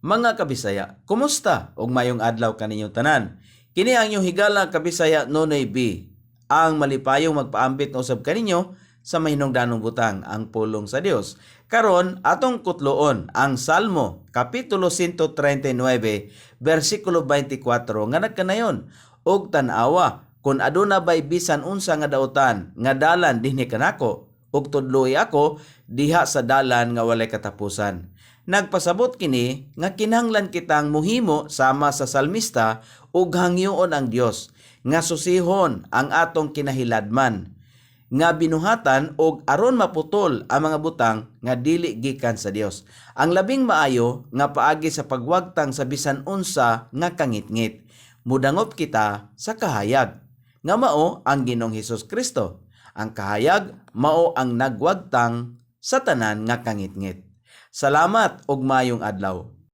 Mga kabisaya, kumusta? Ug mayong adlaw kaninyong tanan. Kini ang inyong higala kabisaya Nonoy B. Ang malipayong magpaambit na usab kaninyo sa mahinungdanong butang ang pulong sa Dios. Karon atong kutloon ang Salmo kapitulo 139 bersikulo 24 nga nagkanayon og tan-awa kun aduna bay bisan unsa nga dautan nga dalan dinhi kanako ug tudloy ako diha sa dalan nga walay katapusan. Nagpasabot kini nga kinahanglan kitang muhimo sama sa salmista ug hangyoon ang Dios nga susihon ang atong kinahiladman nga binuhatan og aron maputol ang mga butang nga dili gikan sa Dios. Ang labing maayo nga paagi sa pagwagtang sa bisan unsa nga kangitngit. Mudangop kita sa kahayag nga mao ang Ginoong Hesus Kristo. Ang kahayag mao ang nagwagtang sa tanan nga kangitngit. Salamat ug mayong adlaw.